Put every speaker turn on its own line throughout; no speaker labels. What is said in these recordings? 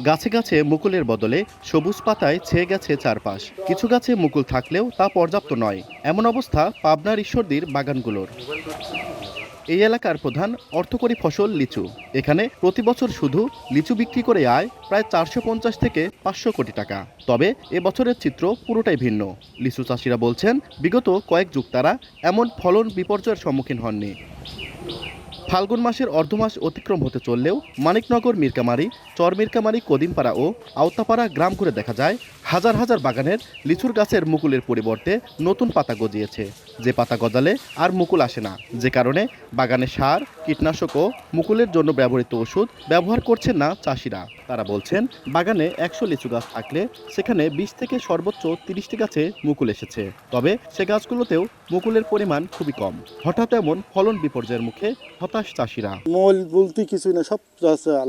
গাছে গাছে মুকুলের বদলে সবুজ পাতায় ছেয়ে গেছে চারপাশ। কিছু গাছে মুকুল থাকলেও তা পর্যাপ্ত নয়, এমন অবস্থা পাবনার ঈশ্বরদীর বাগানগুলোর। এই এলাকার প্রধান অর্থকরী ফসল লিচু। এখানে প্রতি বছর শুধু লিচু বিক্রি করে আয় প্রায় 450 থেকে 500 কোটি টাকা। তবে এবছরের চিত্র পুরোটাই ভিন্ন। লিচু চাষিরা বলছেন, বিগত কয়েক যুগ তারা এমন ফলন বিপর্যয়ের সম্মুখীন হননি। ফাল্গুন মাসের অর্ধমাস অতিক্রম হতে চললেও মানিকনগর, মিরকামারি, চর মিরকামারি, কদিমপাড়া ও আওতাপাড়া গ্রাম ঘুরে দেখা যায় হাজার হাজার বাগানের লিচুর গাছের মুকুলের পরিবর্তে নতুন পাতা গজিয়েছে। যে পাতা গজালে আর মুকুল আসে না, যে কারণে বাগানে সার, কীটনাশক ও মুকুলের জন্য ব্যবহৃত ওষুধ ব্যবহার করছেন না চাষিরা। তারা বলছেন, বাগানে 100 লিচু গাছ থাকলে সেখানে 20 থেকে সর্বোচ্চ 30টি গাছে মুকুল এসেছে। তবে সে গাছগুলোতেও মুকুলের পরিমাণ খুবই কম। হঠাৎ এমন ফলন বিপর্যয়ের মুখে হতাশ চাষিরা।
মূল বলতে কিছুই না, সব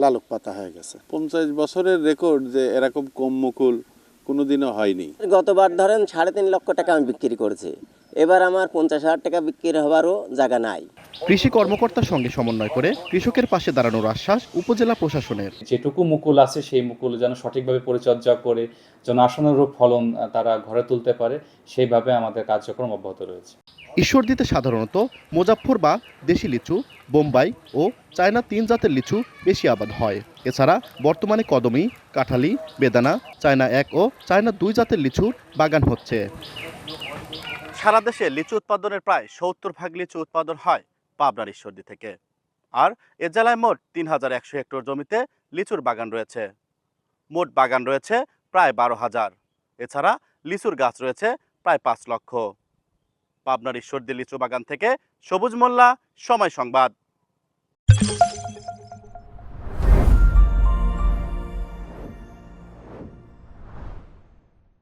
লালক পাতা হয়ে গেছে। 50 বছরের রেকর্ড যে এরকম কম মুকুল কোনোদিনও হয়নি।
গতবার ধরেন 3.5 লক্ষ টাকা আমি বিক্রি করেছি, এবার আমার 50,000 টাকা বিক্রি হবারও জায়গা নাই।
কৃষি কর্মকর্তার সঙ্গে সমন্বয় করে কৃষকের পাশে দাঁড়ানোর আশ্বাস উপজেলা প্রশাসনের।
যেটুকু মুকুল আছে সেই মুকুল যেন সঠিকভাবে পরিচর্যা করে যেন আশানুরূপ ফলন তারা ঘরে তুলতে পারে, সেইভাবে আমাদের কার্যক্রম অব্যাহত রয়েছে।
ঈশ্বরদীতে সাধারণত মুজাফফর বা দেশি লিচু, বোম্বাই ও চায়না 3 জাতের লিচু বেশি আবাদ হয়। এছাড়া বর্তমানে কদমি, কাঁঠালি, বেদানা, চায়না 1 ও চায়না 2 জাতের লিচুর বাগান হচ্ছে। সারা দেশে লিচু উৎপাদনের প্রায় 70% লিচু উৎপাদন হয় পাবনার ঈশ্বরদী থেকে। আর এ জেলায় মোট 3100 হেক্টর জমিতে লিচুর বাগান রয়েছে। মোট বাগান রয়েছে প্রায় 12,000। এছাড়া লিচুর গাছ রয়েছে প্রায় 5 লক্ষ। পাবনার ঈশ্বরদী লিচু বাগান থেকে সবুজ মোল্লা, সময় সংবাদ।